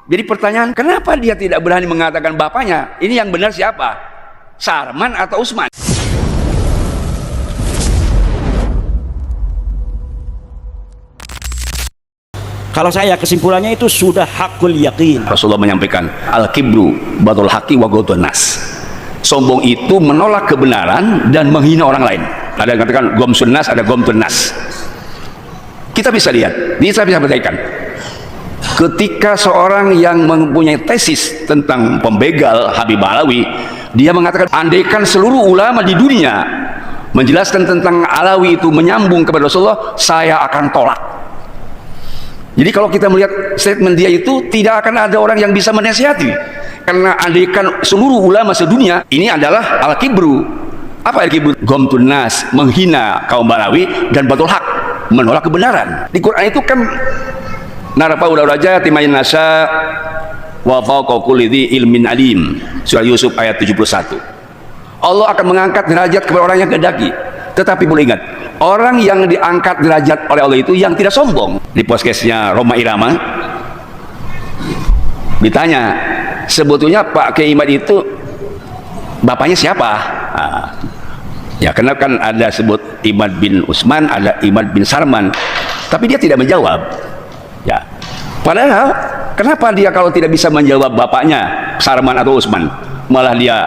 Jadi pertanyaan, kenapa dia tidak berani mengatakan bapaknya? Ini yang benar siapa? Sarman atau Utsman? Kalau saya kesimpulannya itu sudah hakul yakin. Rasulullah menyampaikan, al-kibru batul haqi wa ghaudun nas. Sombong itu menolak kebenaran dan menghina orang lain. Ada yang katakan gomsun nas, ada gomtun nas. Kita bisa lihat, ini saya bisa berkaitan. Ketika seorang yang mempunyai tesis tentang pembegal Habib Alawi, dia mengatakan, andaikan seluruh ulama di dunia menjelaskan tentang Alawi itu menyambung kepada Rasulullah, saya akan tolak. Jadi kalau kita melihat statement dia itu, tidak akan ada orang yang bisa menasihati, karena andaikan seluruh ulama sedunia, ini adalah al-kibru. Apa al-kibru? Gomtun nas, menghina kaum Balawi, dan batul haq, menolak kebenaran. Di Quran itu kan narfa'u darajati man nasya wa fawqa kulli dzi ilmin alim. Surah Yusuf ayat 71. Allah akan mengangkat derajat kepada orang yang kehendaki. Tetapi boleh ingat, orang yang diangkat derajat oleh Allah itu yang tidak sombong. Di podcastnya Roma Irama ditanya, sebetulnya Pak Kiai Imad itu bapaknya siapa? Ya, karena kan ada sebut Imad bin Utsman, ada Imad bin Sarman, tapi dia tidak menjawab. Ya, padahal kenapa dia kalau tidak bisa menjawab bapaknya Sarman atau Utsman, malah dia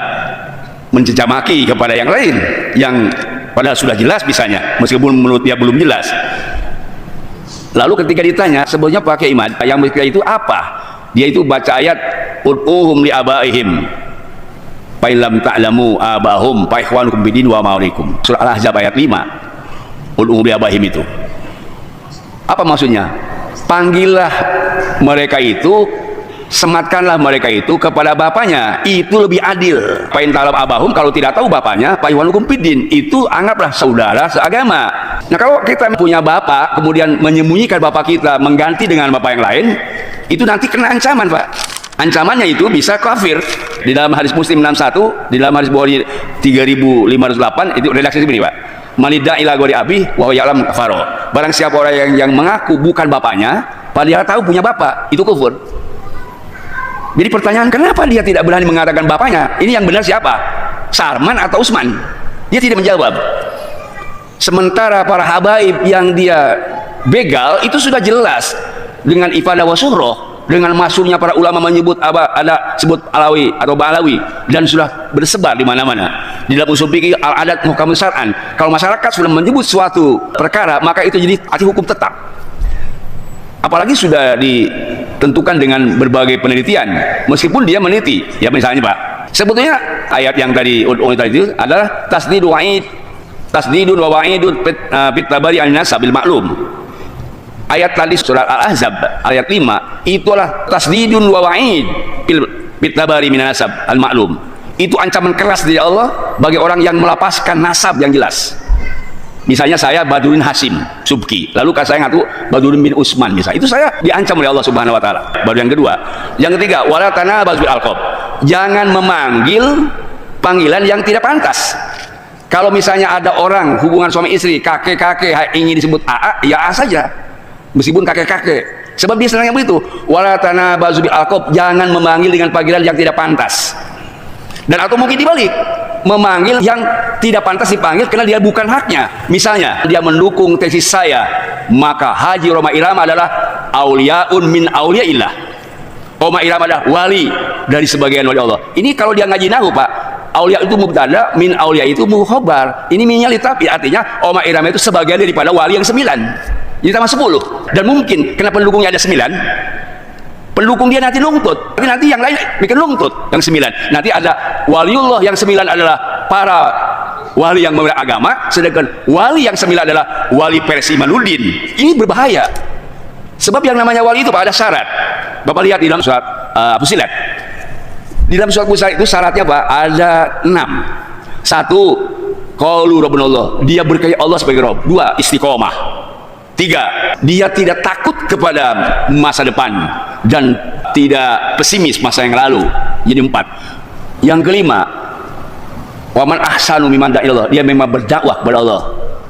mencacamaki kepada yang lain yang padahal sudah jelas bisanya, meskipun menurut dia belum jelas. Lalu ketika ditanya, sebetulnya pakai Imad yang mereka itu apa? Dia itu baca ayat ud'uhum li abaihim fa illam ta'lamu abahum fa ikhwanukum bidin wa ma'alikum. Surah Al-Ahzab ayat 5. Ud'uhum li abaihim itu apa maksudnya? Panggillah mereka itu, sematkanlah mereka itu kepada bapaknya, itu lebih adil. Pain talab abahum, kalau tidak tahu bapaknya, paywanukum bidin, itu anggaplah saudara seagama. Nah, kalau kita punya bapak kemudian menyembunyikan bapak kita, mengganti dengan bapak yang lain, itu nanti kena ancaman, Pak. Ancamannya itu bisa kafir. Di dalam hadis Muslim 61, di dalam hadis Bukhari 3508, itu redaksi ini, Pak. Manida ila gori abi wa ya'lam kafaro. Barang siapa orang yang mengaku bukan bapaknya, padahal tahu punya bapak, itu kufur. Jadi pertanyaan, kenapa dia tidak berani mengatakan bapaknya? Ini yang benar siapa? Sarman atau Utsman? Dia tidak menjawab. Sementara para habaib yang dia begal itu sudah jelas dengan ifadah wa surah, dengan masyhurnya para ulama menyebut ada sebut Alawi atau Ba'alawi, dan sudah bersebar di mana-mana. Di dalam usul fikih al-adat muhkam syar'an, kalau masyarakat sudah menyebut suatu perkara, maka itu jadi arti hukum tetap. Apalagi sudah ditentukan dengan berbagai penelitian, meskipun dia meneliti. Ya misalnya Pak, sebetulnya ayat yang tadi itu adalah tasdidun wa wa'idun fit tabari an-nasab bil ma'lum. Ayat tadi surah Al-Ahzab ayat 5 itulah tasdidun wa wa'id fit tabari min nasab al ma'lum. Itu ancaman keras dari Allah bagi orang yang melepaskan nasab yang jelas. Misalnya saya Badruddin Hasim Subki, lalu saya ngaku Badruddin bin Utsman, misalnya, itu saya diancam oleh Allah Subhanahu wa taala. Baru yang kedua. Yang ketiga, wala tanabaz bil alqab. Jangan memanggil panggilan yang tidak pantas. Kalau misalnya ada orang hubungan suami istri, kakek-kakek ingin disebut AA, ya A saja. Meskipun kakek-kakek. Sebab dia senang yang begitu. Wala tanabaz bil alqab, jangan memanggil dengan panggilan yang tidak pantas. Dan atau mungkin dibalik, memanggil yang tidak pantas dipanggil karena dia bukan haknya. Misalnya dia mendukung tesis saya, maka Haji Roma Irama adalah auliaun min auliaillah. Roma Irama adalah wali dari sebagian wali Allah. Ini kalau dia ngaji nahwu, Pak, aulia itu mubtada, min aulia itu mukhabar. Ini minnya tapi artinya Roma Irama itu sebagian daripada wali yang 9. Jadi tambah 10. Dan mungkin kenapa pendukungnya ada 9? Pendukung dia nanti lungtut, tapi nanti yang lain bikin lungtut yang 9. Nanti ada waliullah yang 9 adalah para wali yang memelihara agama, sedangkan wali yang 9 adalah wali Persi Manuddin. Ini berbahaya. Sebab yang namanya wali itu Pak ada syarat. Bapak lihat di dalam surat Fussilat. Di dalam surat Fussilat itu syaratnya Pak ada 6. 1, qaulu rabbunallah, dia berkaya Allah sebagai Rabb. 2, istiqomah. 3, dia tidak takut kepada masa depan dan tidak pesimis masa yang lalu. Jadi 4. Yang kelima, waman ahsanu mimman da'ilallah, dia memang berdakwah kepada Allah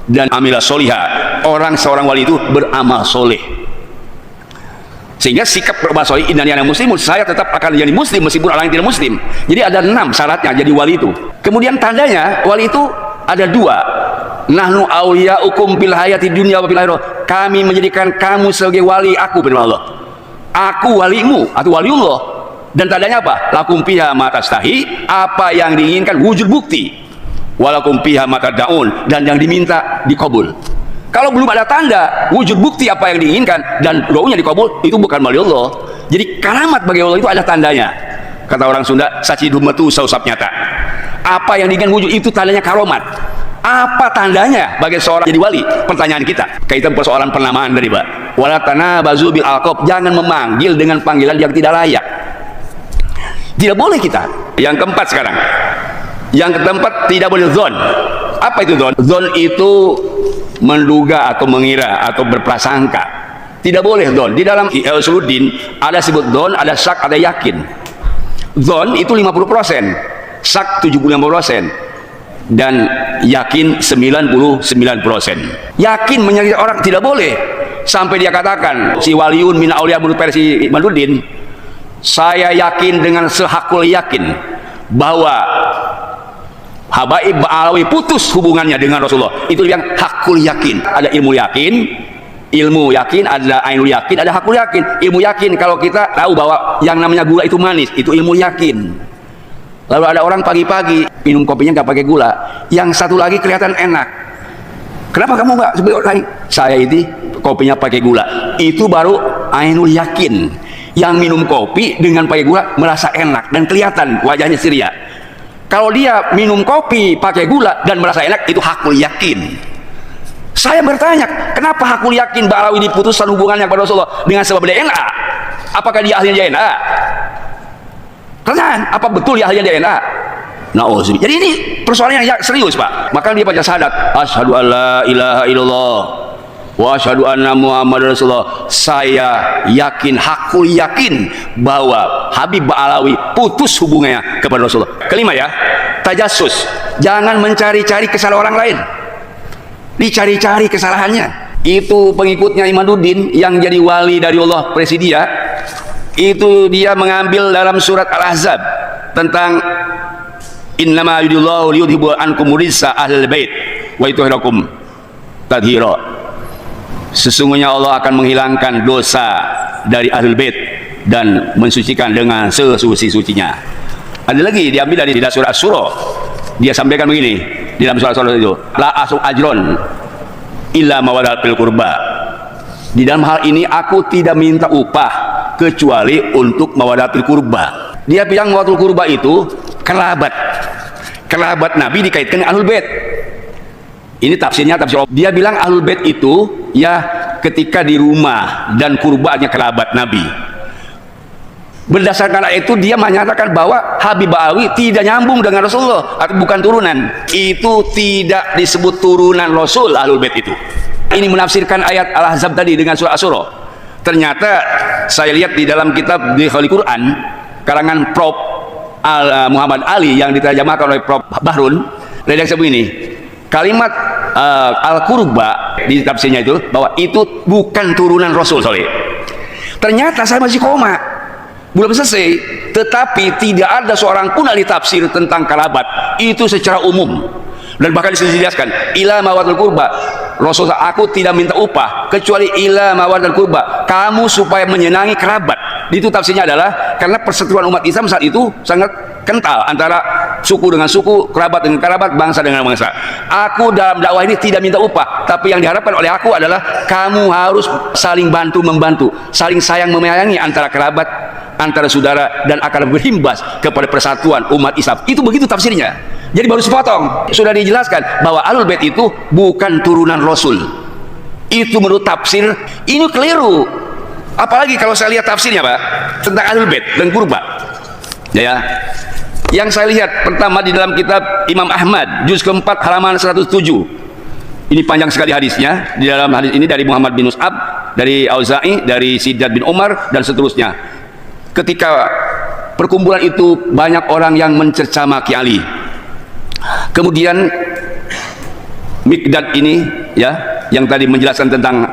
dan amilah solihah. Seorang wali itu beramal soleh. Sehingga sikap Pak Soi, innani ana muslimun, saya tetap akan jadi muslim meskipun orang yang tidak muslim. Jadi ada 6 syaratnya jadi wali itu. Kemudian tandanya wali itu ada 2. Nahnu awliyaukum fil hayati dunya wa fil akhirah. Kami menjadikan kamu sebagai wali aku, firman Allah. Aku walimu atau waliullah. Dan tandanya apa? Lakum fiha ma tastahi, apa yang diinginkan wujud bukti. Walakum fiha ma tad'un, dan yang diminta dikabul. Kalau belum ada tanda wujud bukti apa yang diinginkan dan doanya dikabul, itu bukan waliullah. Jadi karamat bagi Allah itu ada tandanya. Kata orang Sunda, saci dumatu sausap nyata. Apa yang diinginkan wujud itu tandanya karomat. Apa tandanya bagi seorang jadi wali? Pertanyaan kita kaitan persoalan penamaan dari Pak. Wala tanabazu bil alqab, jangan memanggil dengan panggilan yang tidak layak. Tidak boleh kita. Yang keempat sekarang. Yang keempat, tidak boleh zon. Apa itu zon? Zon itu menduga atau mengira atau berprasangka. Tidak boleh zon. Di dalam Usuluddin ada sebut zon, ada syak, ada yakin. Zon itu 50%, syak 75%, dan yakin 99%. Yakin menyakiti orang tidak boleh. Sampai dia katakan, si waliun min auliya menurut versi Imaduddin, saya yakin dengan sehakul yakin bahwa Habaib Ba'alawi putus hubungannya dengan Rasulullah. Itu yang hakul yakin. Ada ilmu yakin, ada ainul yakin, ada hakul yakin. Ilmu yakin, kalau kita tahu bahwa yang namanya gula itu manis, itu ilmu yakin. Lalu ada orang pagi-pagi minum kopinya nggak pakai gula, yang satu lagi kelihatan enak. Kenapa kamu nggak seperti orang lain? Saya ini kopinya pakai gula. Itu baru ainul yakin. Yang minum kopi dengan pakai gula merasa enak dan kelihatan wajahnya ceria. Kalau dia minum kopi pakai gula dan merasa enak, itu hakul yakin. Saya bertanya, kenapa hakul yakin Ba'alawi diputuskan hubungannya kepada Rasulullah dengan sebab DNA? Apakah dia ahli DNA? Pertanyaan, apa betul dia ahli DNA? Na'udzubillah. Jadi ini persoalan yang serius, Pak. Maka dia baca syahadat, asyhadu alla ilaha illallah wa asyhadu anna Muhammadar Rasulullah. Saya yakin, hakul yakin bahwa Habib Ba'alawi putus hubungannya kepada Rasulullah. Kelima ya, tajassus. Jangan mencari-cari kesalahan orang lain. Dicari-cari kesalahannya. Itu pengikutnya Imaduddin yang jadi wali dari Allah Presidia. Itu dia mengambil dalam surat Al-Ahzab tentang innama yuridullahu liyudhiba ankum rijsa ahlul bait wa yutahhirakum tadhira. Sesungguhnya Allah akan menghilangkan dosa dari ahlul bait dan mensucikan dengan sesuci-sucinya. Ada lagi diambil dari surat Asy-Syura. Dia sampaikan begini di dalam surat Asy-Syura itu, la asu ajron illa mawaddatil qurba. Di dalam hal ini aku tidak minta upah kecuali untuk mawaddatil qurba. Dia bilang mawaddatil qurba itu kerabat. Kerabat Nabi dikaitkan dengan ahlul bait. Ini tafsirnya tafsir. Dia bilang ahlul bait itu ya ketika di rumah dan kurbannya kerabat Nabi. Berdasarkan itu dia menyatakan bahwa Habib Ba'alawi tidak nyambung dengan Rasulullah atau bukan turunan. Itu tidak disebut turunan Rasul ahlul bait itu. Ini menafsirkan ayat Al-Ahzab tadi dengan surah Asy-Syura. Ternyata saya lihat di dalam kitab di Khalil Quran karangan Prof Muhammad Ali yang diterjemahkan oleh Prof Bahrun, redaksi begini. Kalimat al-qurba di tafsirnya itu bahwa itu bukan turunan Rasul. Ternyata saya masih koma, belum selesai. Tetapi tidak ada seorang pun ahli tafsir tentang kerabat itu secara umum. Dan bahkan dijelaskan ila mawadul qurba, Rasul aku tidak minta upah kecuali ila mawadul qurba, kamu supaya menyenangi kerabat. Itu tafsirnya adalah karena perseteruan umat Islam saat itu sangat kental antara suku dengan suku, kerabat dengan kerabat, bangsa dengan bangsa. Aku dalam dakwah ini tidak minta upah, tapi yang diharapkan oleh aku adalah kamu harus saling bantu membantu, saling sayang menyayangi antara kerabat, antara saudara, dan akan berimbas kepada persatuan umat Islam. Itu begitu tafsirnya. Jadi baru sepotong sudah dijelaskan bahwa ahlul bait itu bukan turunan Rasul. Itu menurut tafsir ini keliru. Apalagi kalau saya lihat tafsirnya Pak tentang ahlul bait dan kurba. Ya. Yang saya lihat pertama di dalam kitab Imam Ahmad juz keempat halaman 107. Ini panjang sekali hadisnya. Di dalam hadis ini dari Muhammad bin Mus'ab, dari Auza'i, dari Siddad bin Umar dan seterusnya. Ketika perkumpulan itu banyak orang yang mencerca maki Ali. Kemudian Mikdad ini ya yang tadi menjelaskan tentang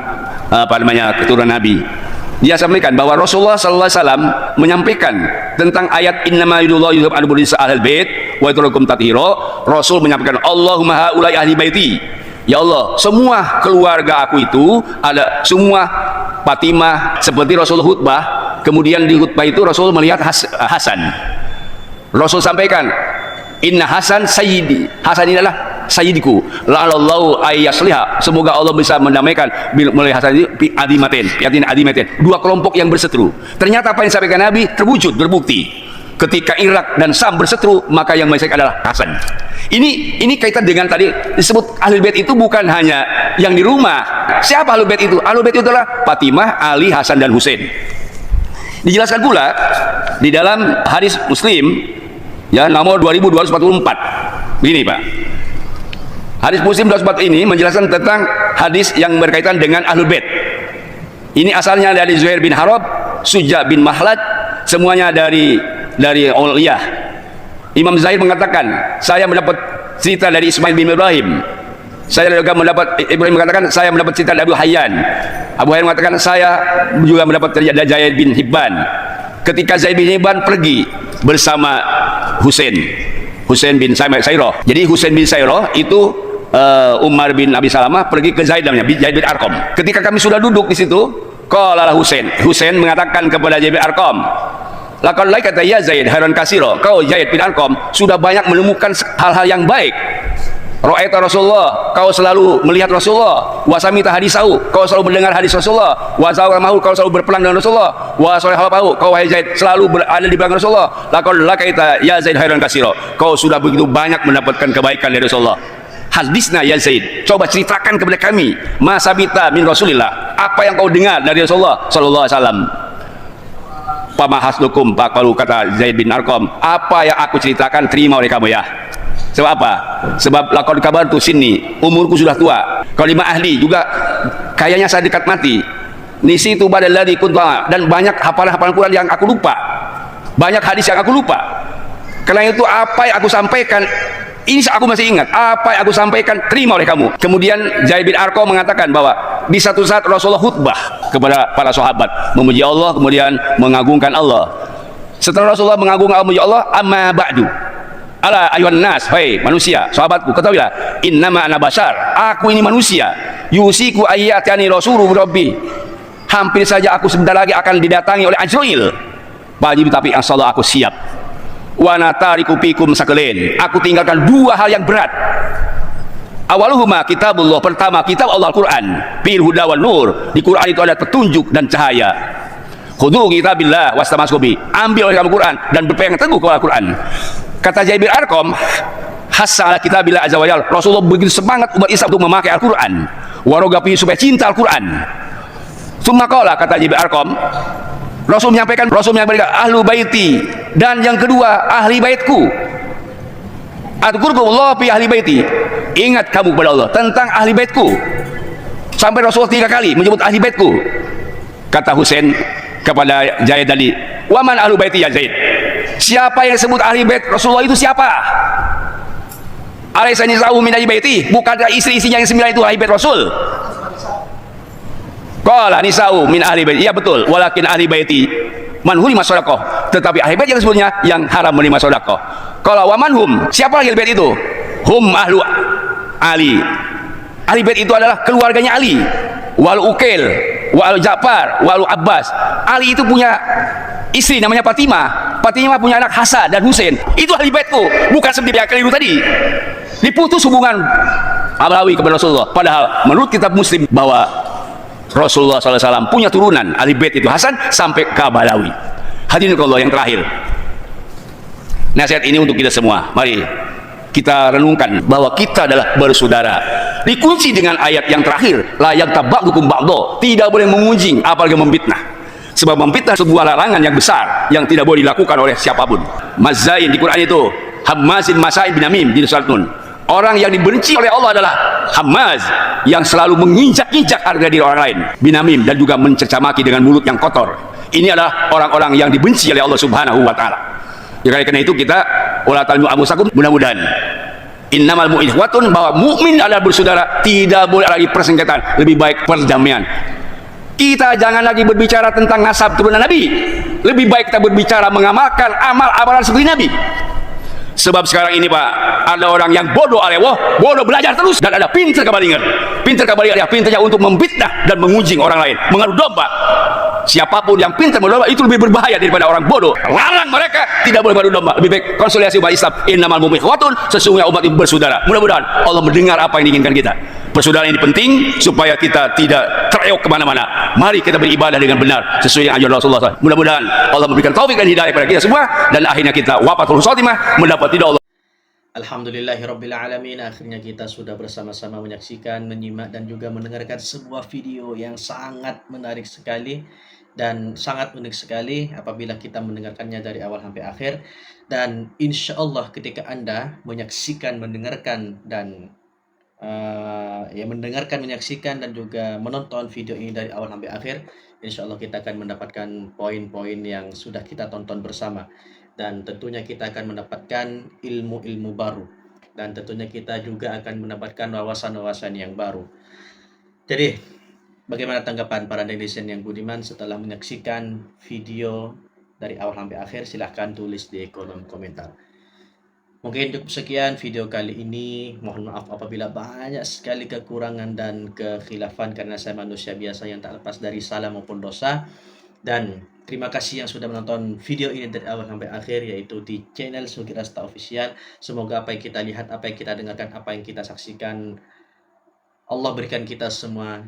apa namanya keturunan Nabi. dia sampaikan bahwa Rasulullah sallallahu alaihi wasallam menyampaikan tentang ayat innama yuridullahu yuzhiba ankum rijsa ahlal bait wa yutahhirakum tathira. Rasul menyampaikan Allahumma haula'i ahli baiti. Ya Allah, semua keluarga aku itu ada semua Fatimah, seperti Rasul khutbah. Kemudian di khutbah itu Rasul melihat Hasan. Rasul sampaikan, inna Hasan sayyidi. Hasan ini adalah sayyidiku. La'allahu ayyasliha. Semoga Allah bisa mendamaikan melihat Hasan ini adimaten, yatin adimaten. Dua kelompok yang berseteru. Ternyata apa yang disampaikan Nabi terwujud, terbukti. Ketika Irak dan Sam berseteru, maka yang menyelesaikan adalah Hasan. Ini kaitan dengan tadi disebut Ahlul Bait itu bukan hanya yang di rumah. Siapa Ahlul Bait itu? Ahlul Bait itu adalah Fatimah, Ali, Hasan dan Husain. Dijelaskan pula di dalam hadis Muslim ya nomor 2244. Begini Pak. Hadis Muslim 244 ini menjelaskan tentang hadis yang berkaitan dengan Ahlul Bait. Ini asalnya dari Zuhair bin Harb, Suja bin Mahlad, semuanya dari Uliyah. Imam Zahir mengatakan, saya mendapat cerita dari Ismail bin Ibrahim. Saya juga mendapat, Ibrahim mengatakan, saya mendapat cerita dari Abu Hayyan. Abu Hayyan mengatakan, saya juga mendapat cerita dari Zaid bin Hibban. Ketika Zaid bin Hibban pergi bersama Husain bin Sairah. Jadi Husain bin Sairah itu Umar bin Abi Salamah pergi ke Zaid namanya, Zaid bin Arqam. Ketika kami sudah duduk di situ, qala Husain mengatakan kepada Zaid bin Arqam, laqad kata ya Zaid khairan katsira. Kau Zaid bin Arqam sudah banyak menemukan hal-hal yang baik. Ra'aita Rasulullah, kau selalu melihat Rasulullah. Wa samita hadisau, kau selalu mendengar hadis Rasulullah. Wa zawamahu, kau selalu berperang dengan Rasulullah. Wa salahahu, kau wahai Zaid selalu berada di belakang Rasulullah. Laqad kata ya Zaid khairan katsira. Kau sudah begitu banyak mendapatkan kebaikan dari Rasulullah. Hadisna ya Zaid, coba ceritakan kepada kami ma sabita min Rasulillah, apa yang kau dengar dari Rasulullah sallallahu alaihi wasallam. Pamahasdukum bakalu, kata Zaid bin Arqam, apa yang aku ceritakan terima oleh kamu ya. Sebab apa? Sebab lakon kabar tu sini, umurku sudah tua. Kalimah ahli juga kayaknya saya dekat mati. Nisi tu badal ladzi kunta, dan banyak hafalan-hafalan Quran yang aku lupa. Banyak hadis yang aku lupa. Karena itu apa yang aku sampaikan ini aku masih ingat. Apa yang aku sampaikan terima oleh kamu. Kemudian Zaid bin Arqam mengatakan bahwa di satu saat Rasulullah khutbah kepada para sahabat memuji Allah, kemudian mengagungkan Allah. Setelah Rasulullah mengagungkan Allah, memuji Allah, amma ba'du, ala ayuhan nas, hai manusia, sahabatku, ketahuilah, innama ana bashar, aku ini manusia, yusiku ayyatani rasulu rabbi, hampir saja aku sebentar lagi akan didatangi oleh Ajrail, tapi insyaallah aku siap. Wa natariku fikum sakalain, aku tinggalkan dua hal yang berat. Awaluhuma kitabullah, pertama kitab Allah Al-Quran, fil huda wan nur, di Quran itu ada petunjuk dan cahaya. Khudhu kitabillah wastamasku bi, ambil oleh Al-Quran dan berpegang teguh kepada Al-Quran. Kata Zaid bin Arqam, hasa ala kitabillah azza wa jalla, Rasulullah begitu semangat umat Islam untuk memakai Al-Quran, warogapi supaya cinta Al-Quran. Summa qala, kata Zaid bin Arqam, Rasul menyampaikan ahlu baiti, dan yang kedua ahli baitku. Adzkurullah fi ahli baiti, ingat kamu kepada Allah tentang ahli baitku. Sampai Rasulullah 3 kali menyebut ahli baitku. Kata Husain kepada Zaid tadi, waman ahlu baiti ya Zaid, siapa yang disebut ahli bait Rasulullah itu siapa? Alaisa nisa'u min ahli baiti, bukankah istri-istrinya yang 9 itu ahli bait Rasul? Qala nisa'u min ahli baiti, iya betul, walakin ahli baiti man hurima shadaqah, tetapi ahli bait yang sebelumnya yang haram menerima sedekah. Kalau waman hum, siapa ahli bait itu? Hum ahlu Ali. Ahli bait itu adalah keluarganya Ali, wal Uqail, wal Ja'far, wal Abbas. Ali itu punya istri namanya Fatimah. Fatimah punya anak Hasan dan Husain. Itu ahli baitku, bukan seperti yang keliru tadi. Diputus hubungan Alawi kepada Rasulullah. Padahal menurut kitab Muslim bahwa Rasulullah SAW punya turunan ahli bait itu Hasan sampai ke Balawi. Hadirin Allah yang terakhir, nasihat ini untuk kita semua. Mari kita renungkan bahwa kita adalah bersaudara. Dikunci dengan ayat yang terakhir, la yaghtab ba'dukum ba'dha, tidak boleh mengunjing apalagi memfitnah. Sebab memfitnah sebuah larangan yang besar yang tidak boleh dilakukan oleh siapapun. Mazzain di Quran itu Hammazin Masa'in bin Namim di surat Nun. Orang yang dibenci oleh Allah adalah Hammaz, yang selalu menginjak-injak harga diri orang lain, binamim, dan juga mencerca maki dengan mulut yang kotor. Ini adalah orang-orang yang dibenci oleh Allah Subhanahu wa taala. Ya, karena itu kita wala talmu amusakum, mudah-mudahan innamal mu'minun, bahwa mukmin adalah bersaudara, tidak boleh lagi persengketaan, lebih baik perdamaian. Kita jangan lagi berbicara tentang nasab turunan Nabi. Lebih baik kita berbicara mengamalkan amal-amalan seperti Nabi. Sebab sekarang ini Pak, ada orang yang bodoh alewoh, bodoh belajar terus, dan ada pintar kabalingan. Pintar kabalingan ya pintarnya untuk memfitnah dan mengunjing orang lain, mengadu domba. Siapapun yang pintar mengadu domba itu lebih berbahaya daripada orang bodoh. Larang mereka tidak boleh mengadu domba. Lebih baik konsolidasi umat Islam. Innamal mu'minuna ikhwatun, sesungguhnya umat itu bersaudara. Mudah-mudahan Allah mendengar apa yang diinginkan kita. Persaudaraan ini penting supaya kita tidak tereyok kemana-mana. Mari kita beribadah dengan benar sesuai yang ajaran Rasulullah SAW. Mudah-mudahan Allah memberikan taufik dan hidayah kepada kita semua, dan akhirnya kita wafatul khotimah mendapat ridha Allah. Alhamdulillahirrabbilalamin. Akhirnya kita sudah bersama-sama menyaksikan, menyimak dan juga mendengarkan sebuah video yang sangat menarik sekali dan sangat unik sekali apabila kita mendengarkannya dari awal sampai akhir. Dan insya Allah ketika Anda menyaksikan, mendengarkan dan menyaksikan dan juga menonton video ini dari awal sampai akhir, insya Allah kita akan mendapatkan poin-poin yang sudah kita tonton bersama, dan tentunya kita akan mendapatkan ilmu-ilmu baru, dan tentunya kita juga akan mendapatkan wawasan-wawasan yang baru. Jadi bagaimana tanggapan para netizen yang budiman setelah menyaksikan video dari awal sampai akhir? Silahkan tulis di kolom komentar. Mungkin cukup sekian video kali ini. Mohon maaf apabila banyak sekali kekurangan dan kekhilafan, karena saya manusia biasa yang tak lepas dari salah maupun dosa. Dan terima kasih yang sudah menonton video ini dari awal sampai akhir, yaitu di channel Sugi Rasta Official. Semoga apa yang kita lihat, apa yang kita dengarkan, apa yang kita saksikan, Allah berikan kita semua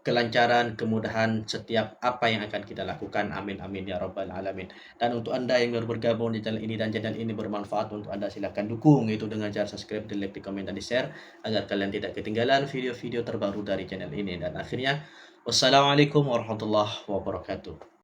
kelancaran, kemudahan setiap apa yang akan kita lakukan. Amin amin ya rabbal alamin. Dan untuk Anda yang baru bergabung di channel ini dan channel ini bermanfaat untuk Anda, silahkan dukung itu dengan cara subscribe, di like, di komen, dan di share agar kalian tidak ketinggalan video-video terbaru dari channel ini. Dan akhirnya wassalamualaikum warahmatullahi wabarakatuh.